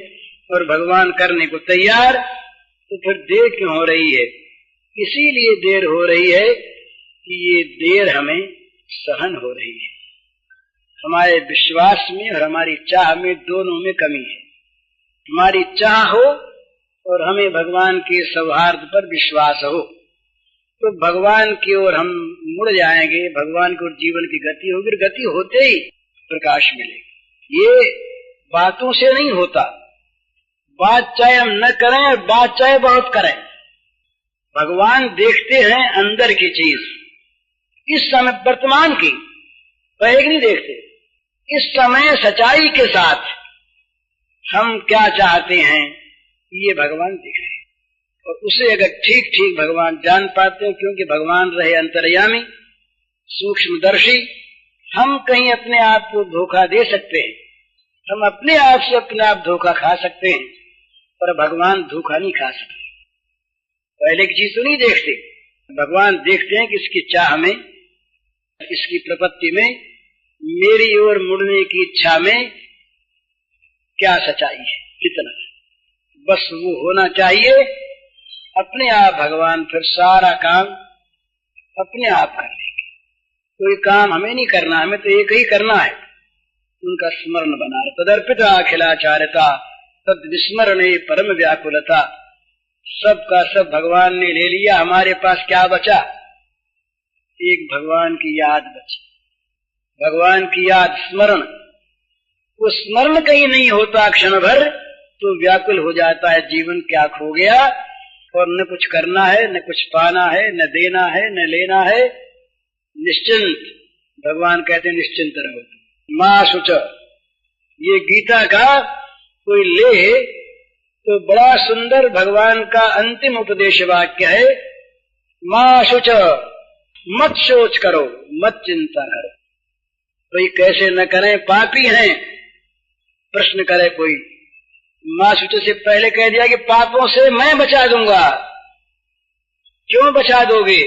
और भगवान करने को तैयार, तो फिर देर क्यों हो रही है? इसीलिए देर हो रही है कि ये देर हमें सहन हो रही है। हमारे विश्वास में और हमारी चाह में, दोनों में कमी है। हमारी चाह हो और हमें भगवान के सौहार्द पर विश्वास हो, तो भगवान की ओर हम मुड़ जाएंगे, भगवान की ओर जीवन की गति होगी। गति होते ही प्रकाश मिलेगा। ये बातों से नहीं होता। बात चाहे हम न करें और बात चाहे बहुत करें, भगवान देखते हैं अंदर की चीज, इस समय वर्तमान की, पहले नहीं देखते। इस समय सच्चाई के साथ हम क्या चाहते हैं ये भगवान देख रहे हैं, और उसे अगर ठीक ठीक भगवान जान पाते हैं, क्योंकि भगवान रहे अंतर्यामी, सूक्ष्मदर्शी। हम कहीं अपने आप को धोखा दे सकते हैं, हम अपने आप से अपने आप धोखा खा सकते हैं, पर भगवान धोखा नहीं खा सकते। पहले की चीज तो नहीं देखते, भगवान देखते हैं कि इसकी चाह में, इसकी प्रपत्ति में, मेरी ओर मुड़ने की इच्छा में क्या सच्चाई है, कितना, बस वो होना चाहिए। अपने आप भगवान फिर सारा काम अपने आप कर लेंगे। कोई काम हमें नहीं करना, हमें तो एक ही करना है, उनका स्मरण बना रहे। तदर्पिता अखिलाचार्यता तद विस्मरणे परम व्याकुलता। सबका सब भगवान ने ले लिया, हमारे पास क्या बचा? एक भगवान की याद बची, भगवान की याद, स्मरण। वो स्मरण कहीं नहीं होता क्षण भर तो व्याकुल हो जाता है जीवन, क्या खो गया, और न कुछ करना है, न कुछ पाना है, न देना है, न लेना है, निश्चिंत। भगवान कहते हैं निश्चिंत रहो। माँ शुच, ये गीता का कोई ले तो बड़ा सुंदर भगवान का अंतिम उपदेश वाक्य है। माँ शुच, मत सोच करो, मत चिंता करो। कोई कैसे न करें, पापी हैं, प्रश्न करे कोई। माँ शुच से पहले कह दिया कि पापों से मैं बचा दूंगा। क्यों बचा दोगे?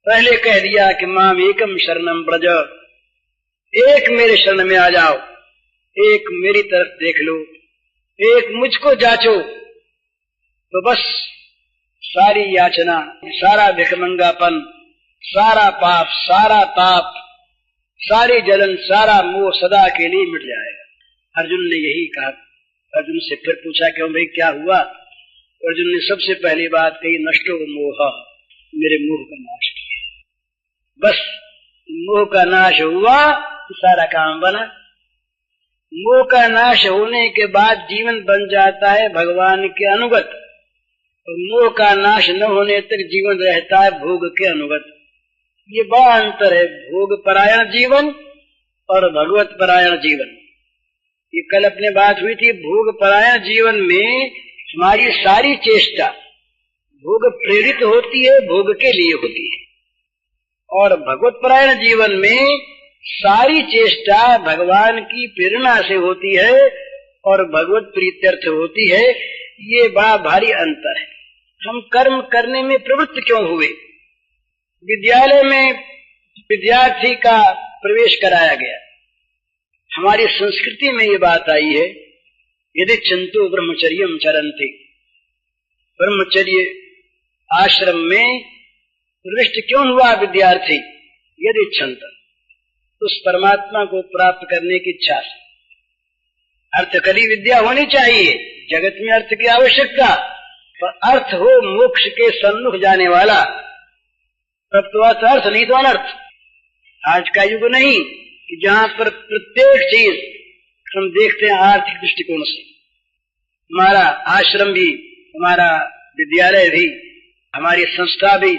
पहले कह दिया कि माम एकम शरणम ब्रज, एक मेरे शरण में आ जाओ, एक मेरी तरफ देख लो, एक मुझको जांचो, तो बस सारी याचना, सारा भिखमंगापन, सारा पाप, सारा ताप, सारी जलन, सारा मोह सदा के लिए मिट जाएगा। अर्जुन ने यही कहा। अर्जुन से फिर पूछा क्यों भाई क्या हुआ? अर्जुन ने सबसे पहली बात कही, नष्टो मोह, मेरे मोह का नाश किया। बस मोह का नाश हुआ तो सारा काम बना। मोह का नाश होने के बाद जीवन बन जाता है भगवान के अनुगत, और मोह का नाश न होने तक जीवन रहता है भोग के अनुगत। ये बड़ा अंतर है, भोग परायण जीवन और भगवत परायण जीवन। ये कल अपने बात हुई थी, भोग परायण जीवन में हमारी सारी चेष्टा भोग प्रेरित होती है, भोग के लिए होती है, और भगवत परायण जीवन में सारी चेष्टा भगवान की प्रेरणा से होती है और भगवत प्रीत्यर्थ होती है। ये बड़ा भारी अंतर है। हम कर्म करने में प्रवृत्त क्यों हुए? विद्यालय में विद्यार्थी का प्रवेश कराया गया, हमारी संस्कृति में ये बात आई है यदि चिंतो ब्रह्मचर्यम चरन्ति, ब्रह्मचर्य आश्रम में प्रविष्ट क्यों हुआ विद्यार्थी? यदि चिंतन, उस परमात्मा को प्राप्त करने की इच्छा से। अर्थकली विद्या होनी चाहिए, जगत में अर्थ की आवश्यकता, पर अर्थ हो मोक्ष के सन्मुख जाने वाला, तब तो अर्थ नहीं तो अनर्थ। आज का युग नहीं कि जहाँ पर प्रत्येक चीज हम देखते हैं आर्थिक दृष्टिकोण से। हमारा आश्रम भी, हमारा विद्यालय भी, हमारी संस्था भी,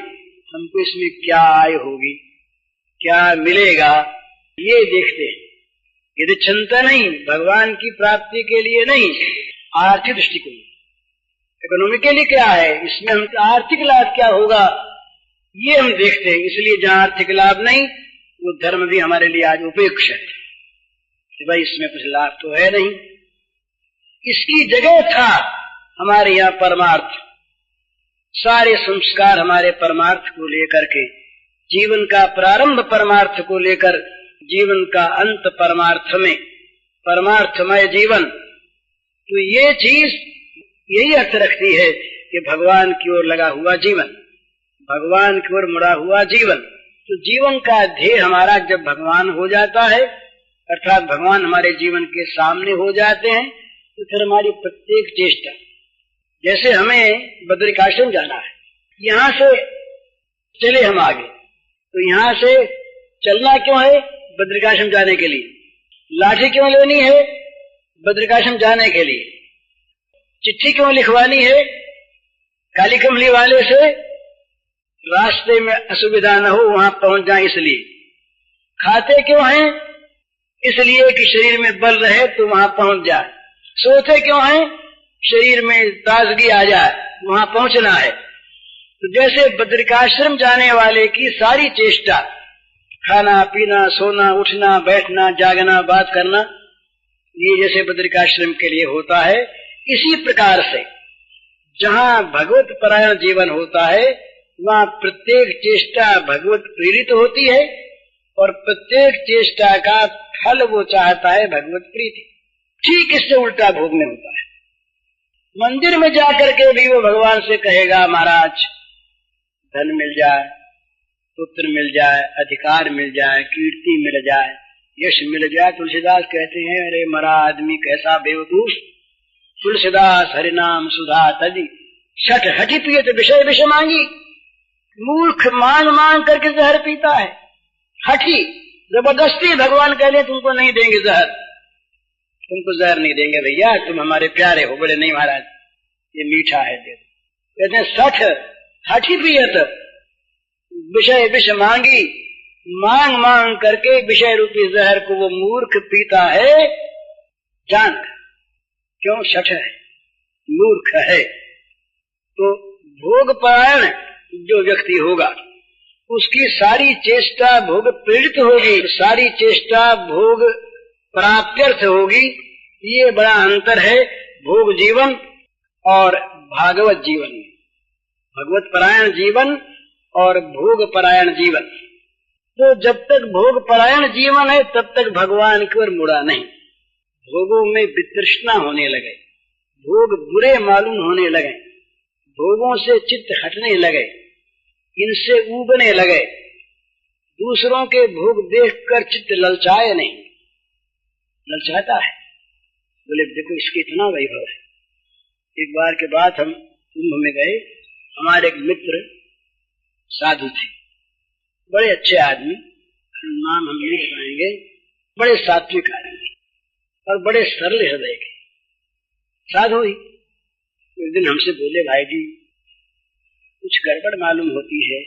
हमको इसमें क्या आय होगी, क्या मिलेगा, ये देखते हैं। यदि चिंता नहीं, भगवान की प्राप्ति के लिए नहीं, आर्थिक दृष्टिकोण, इकोनॉमिकली क्या है, इसमें हम आर्थिक लाभ क्या होगा, ये हम देखते हैं। इसलिए जहाँ आर्थिक लाभ नहीं, वो धर्म भी हमारे लिए आज उपेक्ष है कि भाई इसमें कुछ लाभ तो है नहीं। इसकी जगह था हमारे यहाँ परमार्थ। सारे संस्कार हमारे परमार्थ को लेकर के, जीवन का प्रारंभ परमार्थ को लेकर, जीवन का अंत परमार्थ में, परमार्थमय जीवन। तो ये चीज यही अर्थ रखती है कि भगवान की ओर लगा हुआ जीवन, भगवान की ओर मुड़ा हुआ जीवन। तो जीवन का ध्येय हमारा जब भगवान हो जाता है, अर्थात भगवान हमारे जीवन के सामने हो जाते हैं, तो फिर हमारी प्रत्येक चेष्टा, जैसे हमें बद्रिकाश्रम जाना है, यहाँ से चले हम आगे, तो यहाँ से चलना क्यों है? बद्रिकाश्रम जाने के लिए। लाठी क्यों लेनी है? बद्रिकाश्रम जाने के लिए। चिट्ठी क्यों लिखवानी है? काली कमली वाले से रास्ते में असुविधा न हो, वहां पहुंच जाए इसलिए। खाते क्यों हैं? इसलिए कि शरीर में बल रहे तो वहां पहुंच जाए। सोते क्यों हैं? शरीर में ताजगी आ जाए, वहां पहुंचना है। तो जैसे बद्रिकाश्रम जाने वाले की सारी चेष्टा, खाना पीना, सोना, उठना, बैठना, जागना, बात करना, ये जैसे बद्रिकाश्रम के लिए होता है, इसी प्रकार से जहाँ भगवत परायण जीवन होता है, वहाँ प्रत्येक चेष्टा भगवत प्रेरित होती है और प्रत्येक चेष्टा का फल वो चाहता है भगवत प्रीति। ठीक इससे उल्टा भोग में होता है। मंदिर में जाकर के भी वो भगवान से कहेगा, महाराज धन मिल जाए, पुत्र मिल जाए, अधिकार मिल जाए, कीर्ति मिल जाए, यश मिल जाए। तुलसीदास कहते हैं, अरे मरा आदमी कैसा बेवकूफ, तुलसीदास हरिनाम सुधा तजी, छठ हठी पिए तो विषय विष मांगी। मूर्ख मांग मांग करके जहर पीता है, हठी, जबरदस्ती भगवान कहले तुमको नहीं देंगे जहर, तुमको जहर नहीं देंगे भैया, तुम हमारे प्यारे हो। बोले नहीं महाराज, ये मीठा है, दे। कहते हैं सठ हठी पियत विषय विष मांगी, मांग मांग करके विषय रूपी जहर को वो मूर्ख पीता है जान। क्यों? शठ है, मूर्ख है। तो भोग परायण जो व्यक्ति होगा, उसकी सारी चेष्टा भोग प्रेरित होगी, सारी चेष्टा भोग प्राप्त्यर्थ होगी। ये बड़ा अंतर है भोग जीवन और भागवत जीवन में। भगवत परायण जीवन और भोग परायण जीवन। तो जब तक भोग परायण जीवन है, तब तक भगवान की ओर मुड़ा नहीं। भोगों में वितृष्णा होने लगे, भोग बुरे मालूम होने लगे, भोगों से चित्त हटने लगे, इनसे ऊबने लगे, दूसरों के भोग देखकर चित्त ललचाए नहीं, ललचाता है। बोले देखो इसके इतना वैभव है। एक बार के बाद हम कुंभ में गए, हमारे एक मित्र साधु थे, बड़े अच्छे आदमी, नाम हम नहीं बताएंगे, बड़े सात्विक आदमी और बड़े सरल हृदय के साधु ही। एक दिन हमसे बोले, भाई जी कुछ गड़बड़ मालूम होती है,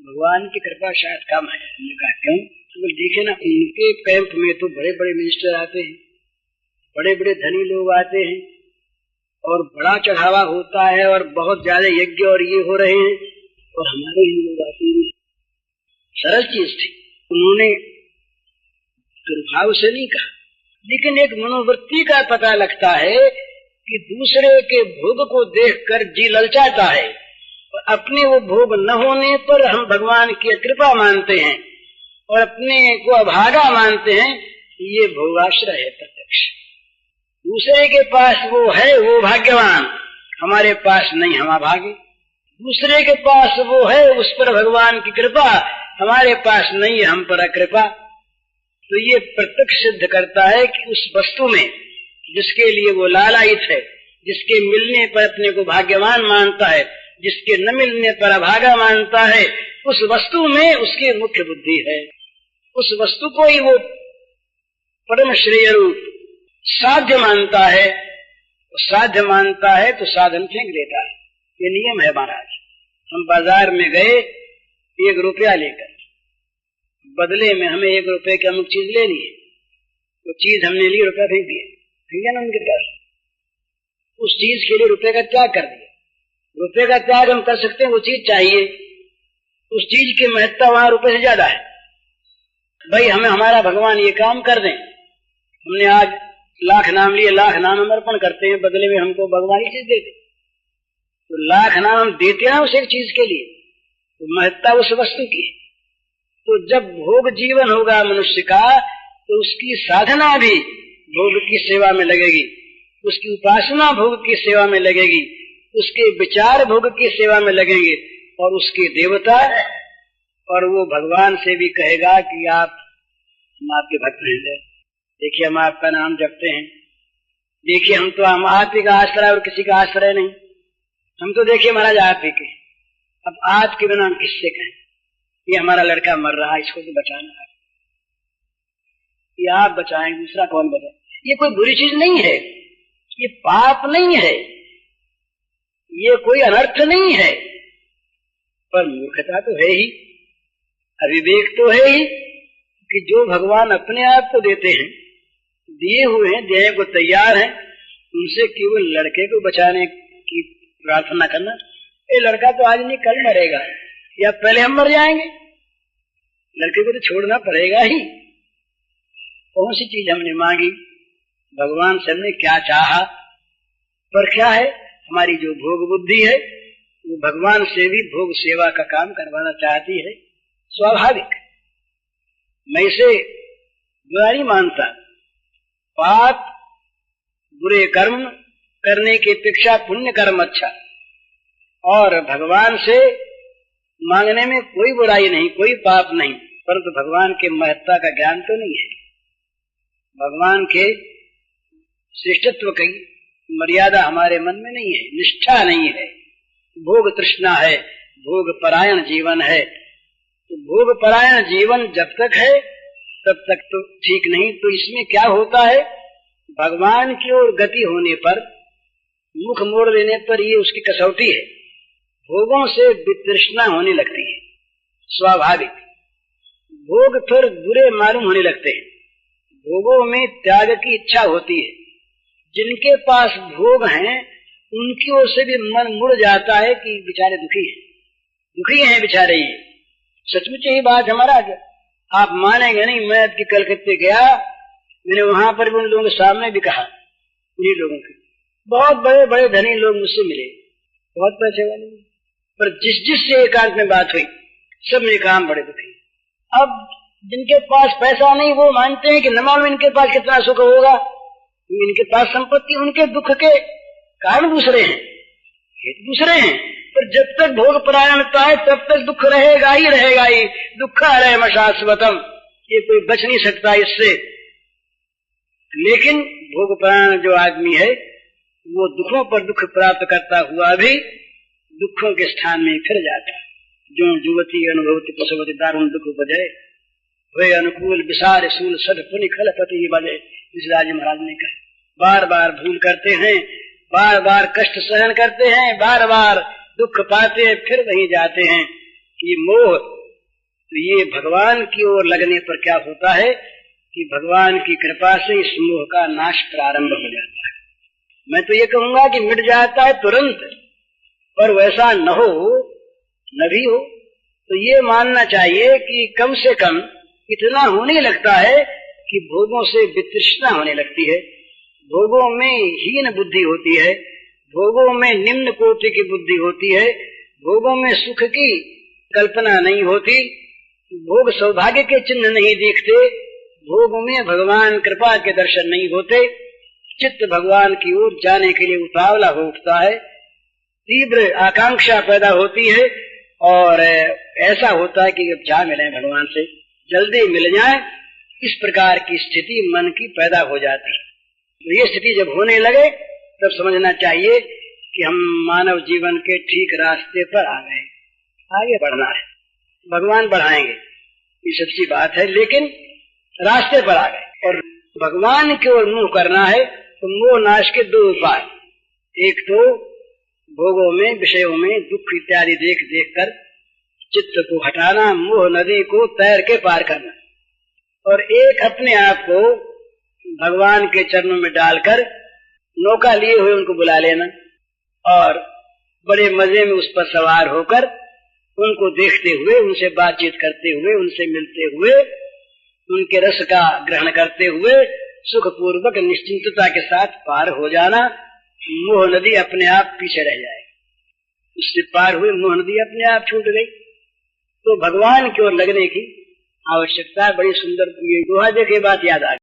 भगवान की कृपा शायद कम है। हमने कहा क्यों? तो देखे ना, उनके कैंप में तो बड़े बड़े मिनिस्टर आते हैं, बड़े बड़े धनी लोग आते हैं और बड़ा चढ़ावा होता है और बहुत ज्यादा यज्ञ और ये हो रहे हैं, और हमारे ही लोग आते हैं। सरल चीज थी, उन्होंने दुर्भाव से नहीं कहा, लेकिन एक मनोवृत्ति का पता लगता है कि दूसरे के भोग को देखकर जी ललचाता है और अपने वो भोग न होने पर हम भगवान की कृपा मानते हैं और अपने को अभागा मानते हैं। ये भोगाश्रय है प्रत्यक्ष। दूसरे के पास वो है, वो भाग्यवान, हमारे पास नहीं, हम अभागे। दूसरे के पास वो है, उस पर भगवान की कृपा, हमारे पास नहीं है, हम पर अकृपा। तो ये प्रत्यक्ष सिद्ध करता है कि उस वस्तु में जिसके लिए वो लालायित है, जिसके मिलने पर अपने को भाग्यवान मानता है, जिसके न मिलने पर अभागा मानता है, उस वस्तु में उसकी मुख्य बुद्धि है। उस वस्तु को ही वो परम श्रेय रूप साध्य मानता है। साध्य मानता है तो साधन फेंक देता है। ये नियम है महाराज। हम बाजार में गए 1 रुपया लेकर, बदले में हमें 1 रुपये की अमुक चीज लेनी है, वो चीज हमने ली, रुपया फेंक दिया, ठीक है ना उनके पास। उस चीज के लिए रुपये का त्याग कर दिया। रुपये का त्याग हम कर सकते हैं, वो चीज चाहिए, उस चीज की महत्ता वहां रुपये से ज्यादा है। भाई हमें हमारा भगवान ये काम कर दें, हमने आज 1,00,000 नाम लिए, 1,00,000 नाम हम अर्पण करते हैं, बदले में हमको भगवान ये चीज दे दे, तो 1,00,000 नाम हम देते हैं उस एक चीज के लिए, तो महत्ता उस वस्तु की। तो जब भोग जीवन होगा मनुष्य का, तो उसकी साधना भी भोग की सेवा में लगेगी, उसकी उपासना भोग की सेवा में लगेगी, उसके विचार भोग की सेवा में लगेंगे, और उसके देवता और वो भगवान से भी कहेगा कि हम आपके भक्त हैं, देखिए हम आपका नाम जपते हैं, देखिए हम आप ही का आश्रय और किसी का आश्रय नहीं, हम तो देखिए महाराज आप ही के, अब आपके बिना हम किससे कहें, ये हमारा लड़का मर रहा है, इसको तो बचाना है, ये आप बचाएं, दूसरा कौन बचाए। ये कोई बुरी चीज नहीं है, ये पाप नहीं है, ये कोई अनर्थ नहीं है, पर मूर्खता तो है ही, अविवेक तो है ही कि जो भगवान अपने आप को देते हैं, दिए हुए हैं, देने को तैयार हैं, उनसे केवल लड़के को बचाने की प्रार्थना करना। ये लड़का तो आज नहीं कल मरेगा, या पहले हम मर जाएंगे, लड़के को तो छोड़ना पड़ेगा ही। कौन सी चीज हमने मांगी, भगवान से हमने क्या चाहा, पर क्या है हमारी जो भोग बुद्धि है, वो भगवान से भी भोग सेवा का काम करवाना चाहती है। स्वाभाविक, मैं इसे बुरा नहीं मानता, पाप बुरे कर्म करने की अपेक्षा पुण्य कर्म अच्छा, और भगवान से मांगने में कोई बुराई नहीं, कोई पाप नहीं, परंतु भगवान के महत्ता का ज्ञान तो नहीं है, भगवान के श्रेष्ठत्व की मर्यादा हमारे मन में नहीं है, निष्ठा नहीं है, भोग तृष्णा है, भोग परायण जीवन है। तो भोग परायण जीवन जब तक है तब तक तो ठीक नहीं। तो इसमें क्या होता है, भगवान की ओर गति होने पर, मुख मोड़ लेने पर ये उसकी कसौटी है, भोगों से वितृष्णा होने लगती है। स्वाभाविक भोग फिर बुरे मालूम होने लगते हैं, भोगों में त्याग की इच्छा होती है। जिनके पास भोग हैं उनकी ओर से भी मन मुड़ जाता है कि बेचारे दुखी हैं बेचारे। ये सचमुच ही बात हमारा, आप मानेंगे नहीं, मैं अब कलकत्ते गया, मैंने वहां पर भी उन लोगों के सामने भी कहा, उन्हीं लोगों के बहुत बड़े बड़े धनी लोग मुझसे मिले, बहुत पैसे वाले, पर जिस से एकांत में बात हुई सब ने कहा बड़े दुखी। अब जिनके पास पैसा नहीं वो मानते हैं कि न मालूम इनके पास कितना सुख होगा, इनके पास संपत्ति, उनके दुख के कारण दूसरे हैं, पर जब तक भोग परायणता है तब तक दुख रहेगा ही। दुःखालयम शाश्वतम, ये कोई बच नहीं सकता इससे। लेकिन भोग परायण जो आदमी है वो दुखों पर दुख प्राप्त करता हुआ भी दुखों के स्थान में फिर जाता है। जो युवती अनुभवती पशुवती दारुण दुख बजे, वे अनुकूल विसार सूल सद पुनि खलपति बजे, इस राज महाराज ने कहा। बार बार भूल करते हैं, बार बार कष्ट सहन करते हैं, बार बार दुख पाते हैं, फिर वहीं जाते हैं। ये मोह, तो ये भगवान की ओर लगने पर क्या होता है कि भगवान की कृपा से इस मोह का नाश प्रारंभ हो जाता है। मैं तो ये कहूंगा कि मिट जाता है तुरंत, पर वैसा न हो, न भी हो। तो ये मानना चाहिए कि कम से कम इतना होने लगता है कि भोगों से वितृष्णा होने लगती है, भोगों में हीन बुद्धि होती है, भोगों में निम्न कोटि की बुद्धि होती है, भोगों में सुख की कल्पना नहीं होती, भोग सौभाग्य के चिन्ह नहीं दिखते, भोग में भगवान कृपा के दर्शन नहीं होते। चित्त भगवान की ओर जाने के लिए उतावला हो उठता है, तीव्र आकांक्षा पैदा होती है और ऐसा होता है कि अब जा मिले भगवान से, जल्दी मिल जाए, इस प्रकार की स्थिति मन की पैदा हो जाती है। तो ये स्थिति जब होने लगे तब समझना चाहिए कि हम मानव जीवन के ठीक रास्ते पर आ गए, आगे बढ़ना है, भगवान बढ़ाएंगे, ये सच्ची बात है, लेकिन रास्ते पर आ गए और भगवान की ओर मुंह करना है। तो मोह नाश के दो उपाय, एक तो भोगों में विषयों में दुख इत्यादि देख देख कर चित्त को हटाना, मोह नदी को तैर के पार करना, और एक अपने आप को भगवान के चरणों में डालकर नौका लिए हुए उनको बुला लेना और बड़े मजे में उस पर सवार होकर उनको देखते हुए, उनसे बातचीत करते हुए, उनसे मिलते हुए, उनके रस का ग्रहण करते हुए सुखपूर्वक निश्चिंतता के साथ पार हो जाना। मोह नदी अपने आप पीछे रह जाए, उससे पार हुए मोह नदी अपने आप छूट गई। तो भगवान की ओर लगने की आवश्यकता। बड़ी सुंदर ये दोहा देखे बात याद आ गई।